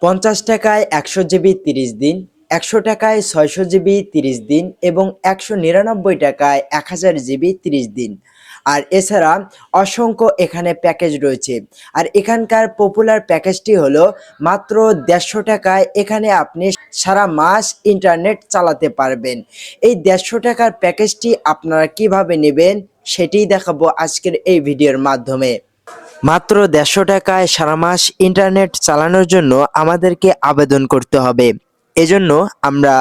50 টাকায় 100 জিবি 30 দিন, 100 টাকায় 600 জিবি 30 দিন এবং 199 টাকায় 1000 জিবি 30 দিন। আর এছাড়া অসংখ্য এখানে প্যাকেজ রয়েছে। আর এখানকার পপুলার প্যাকেজটি হলো মাত্র 150 টাকায় এখানে আপনি সারা মাস ইন্টারনেট চালাতে পারবেন। এই 150 টাকার প্যাকেজটি আপনারা কিভাবে নেবেন সেটিই দেখাবো আজকের এই ভিডিওর মাধ্যমে। মাত্র 150 টাকায় সারা মাস ইন্টারনেট চালানোর জন্য আমাদেরকে আবেদন করতে হবে। এজন্য আমরা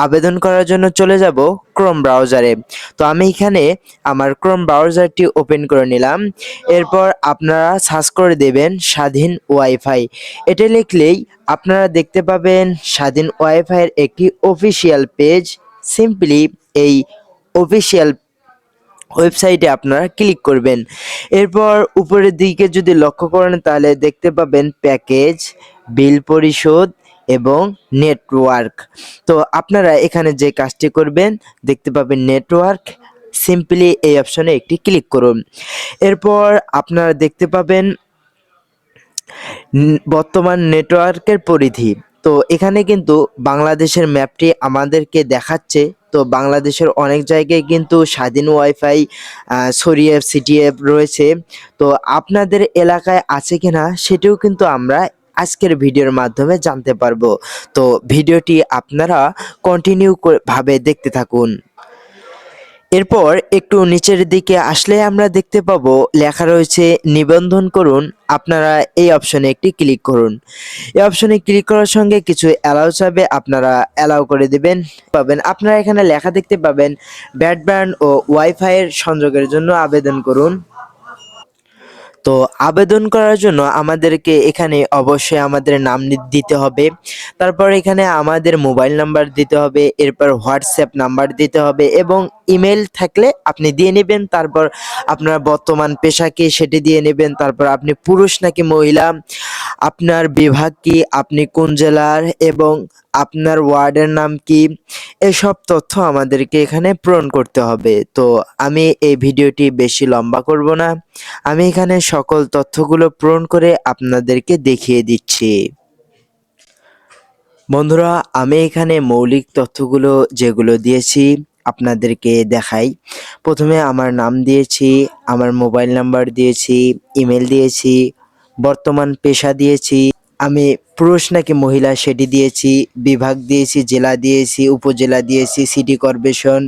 আবেদন করার জন্য চলে যাব ক্রোম ব্রাউজারে। তো আমি এখানে আমার ক্রোম ব্রাউজারটি ওপেন করে নিলাম। এরপর আপনারা সার্চ করে দেবেন স্বাধীন ওয়াইফাই। এটা লিখলেই আপনারা দেখতে পাবেন স্বাধীন ওয়াইফাইয়ের একটি অফিসিয়াল পেজ। সিম্পলি এই অফিসিয়াল ওয়েবসাইটে আপনারা ক্লিক করবেন। এরপর উপরের দিকে যদি লক্ষ্য করেন তাহলে দেখতে পাবেন প্যাকেজ, বিল পরিশোধ এবং নেটওয়ার্ক। তো আপনারা এখানে যে কাজটি করবেন দেখতে পাবেন নেটওয়ার্ক। সিম্পলি এই অপশনে একটি ক্লিক করুন। এরপর আপনারা দেখতে পাবেন বর্তমান নেটওয়ার্কের পরিধি। তো এখানে কিন্তু বাংলাদেশের ম্যাপটি আমাদেরকে দেখাচ্ছে। তো বাংলাদেশের অনেক জায়গায় কিন্তু স্বাধীন ওয়াইফাই ছড়িয়ে ছিটিয়ে রয়েছে। তো আপনাদের এলাকায় আছে কিনা সেটিও কিন্তু আমরা আজকের ভিডিওর মাধ্যমে জানতে পারবো। তো ভিডিওটি আপনারা কন্টিনিউ ভাবে দেখতে থাকুন। এরপর একটু নিচের দিকে আসলে আমরা দেখতে পাবো লেখা রয়েছে নিবন্ধন করুন। আপনারা এই অপশনে একটি ক্লিক করুন। এই অপশনে ক্লিক করার সঙ্গে কিছু অ্যালাউ চাবে, আপনারা অ্যালাউ করে দিবেন। আপনারা এখানে লেখা দেখতে পাবেন ব্রডব্যান্ড ও ওয়াইফাই এর সংযোগের জন্য আবেদন করুন। তো আবেদন করার জন্য আমাদেরকে এখানে অবশ্যই আমাদের নাম দিতে হবে। তারপর এখানে আমাদের মোবাইল নাম্বার দিতে হবে, এরপর হোয়াটসঅ্যাপ নাম্বার দিতে হবে এবং ইমেল থাকলে আপনি দিয়ে নেবেন। তারপর আপনার বর্তমান পেশা কি সেটি দিয়ে নেবেন। তারপর আপনি পুরুষ নাকি মহিলা, আপনার বিভাগ কি, আপনি কোন জেলার এবং আপনার ওয়ার্ডের নাম কি, এসব তথ্য আমাদেরকে এখানে পূরণ করতে হবে। তো আমি এই ভিডিওটি বেশি লম্বা করব না, আমি এখানে সকল তথ্যগুলো পূরণ করে আপনাদেরকে দেখিয়ে দিচ্ছি। বন্ধুরা, আমি এখানে মৌলিক তথ্যগুলো যেগুলো দিয়েছি আপনাদেরকে দেখাই। প্রথমে আমার নাম দিয়েছি, আমার মোবাইল নাম্বার দিয়েছি, ইমেল দিয়েছি, বর্তমান পেশা দিয়েছি, আমি পুরুষ নাকি মহিলা সেটি দিয়েছি, বিভাগ দিয়েছি, জেলা দিয়েছি, উপজেলা দিয়েছি, সিটি কর্পোরেশন,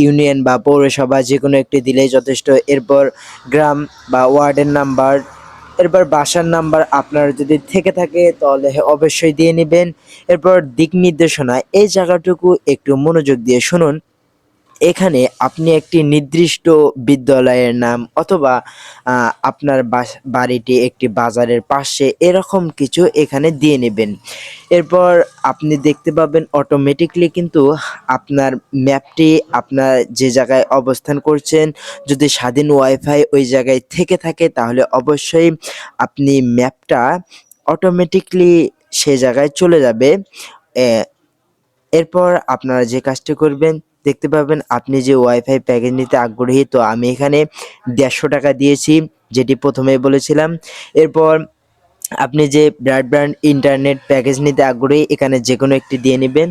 ইউনিয়ন বা পৌরসভা যে কোনো একটি দিলেই যথেষ্ট। এরপর গ্রাম বা ওয়ার্ডের নাম্বার, এরপর বাসার নাম্বার আপনার যদি থেকে থাকে তাহলে অবশ্যই দিয়ে নেবেন। এরপর দিক নির্দেশনা, এই জায়গাটুকু একটু মনোযোগ দিয়ে শুনুন। এখানে আপনি একটি নির্দিষ্ট বিদ্যালয়ের নাম অথবা আপনার বাড়িটি একটি বাজারের পাশে এরকম কিছু এখানে দিয়ে নেবেন। এরপর আপনি দেখতে পাবেন অটোমেটিকলি কিন্তু আপনার ম্যাপটি আপনার যে জায়গায় অবস্থান করছেন যদি স্বাধীন ওয়াইফাই ওই জায়গায় থেকে থাকে তাহলে অবশ্যই আপনি ম্যাপটা অটোমেটিকলি সে জায়গায় চলে যাবে। এরপর আপনারা যে কাজটি করবেন দেখতে পাবেন আপনি যে ওয়াইফাই প্যাকেজ নিতে আগ্রহী। তো আমি এখানে 150 টাকা দিয়েছি যেটি প্রথমেই বলেছিলাম। এরপর আপনি যে ব্রডব্যান্ড ইন্টারনেট প্যাকেজ নিতে আগ্রহী এখানে যে কোনো একটি দিয়ে নেবেন।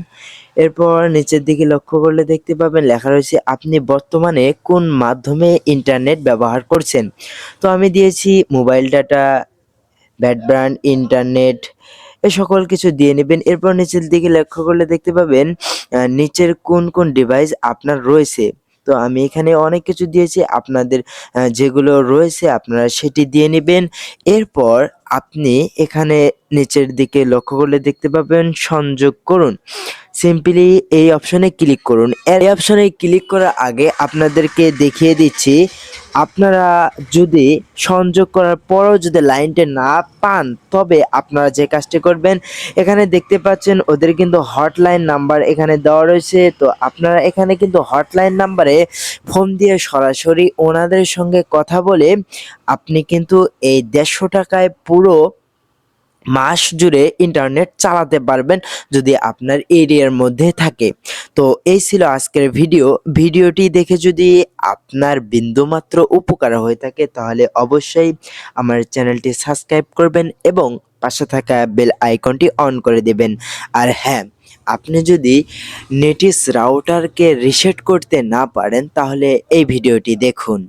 এরপর নিচের দিকে লক্ষ্য করলে দেখতে পাবেন লেখা রয়েছে আপনি বর্তমানে কোন মাধ্যমে ইন্টারনেট ব্যবহার করছেন। তো আমি দিয়েছি মোবাইল ডাটা, ব্রডব্যান্ড ইন্টারনেট, এ সকল কিছু দিয়ে নেবেন। এরপর নিচের দিকে লক্ষ্য করলে দেখতে পাবেন নিচের কোন কোন ডিভাইস আপনার রয়েছে। তো আমি এখানে অনেক কিছু দিয়েছি, আপনাদের যেগুলো রয়েছে আপনারা সেটি দিয়ে নেবেন। এরপর আপনি এখানে নিচের দিকে লক্ষ্য করলে দেখতে পাবেন সংযোগ করুন। সিম্পলি এই অপশনে ক্লিক করুন। এই অপশনে ক্লিক করার আগে আপনাদেরকে দেখিয়ে দিচ্ছি আপনারা যদি সংযোগ করার পরও যদি লাইনটা না পান তবে আপনারা যে কাজটি করবেন এখানে দেখতে পাচ্ছেন ওদের কিন্তু হটলাইন নাম্বার এখানে দেওয়া রয়েছে। তো আপনারা এখানে কিন্তু হটলাইন নাম্বারে ফোন দিয়ে সরাসরি ওনাদের সঙ্গে কথা বলে আপনি কিন্তু এই 150 টাকায় পুরো মাস জুড়ে ইন্টারনেট চালাতে পারবেন যদি আপনার এরিয়ার মধ্যে থাকে। তো এই ছিল আজকের ভিডিওটি দেখে যদি আপনার বিন্দুমাত্র উপকার হয়ে থাকে তাহলে অবশ্যই আমার চ্যানেলটি সাবস্ক্রাইব করবেন এবং পাশে থাকা বেল আইকনটি অন করে দেবেন। আর হ্যাঁ, আপনি যদি নেটিস রাউটারকে রিসেট করতে না পারেন তাহলে এই ভিডিওটি দেখুন।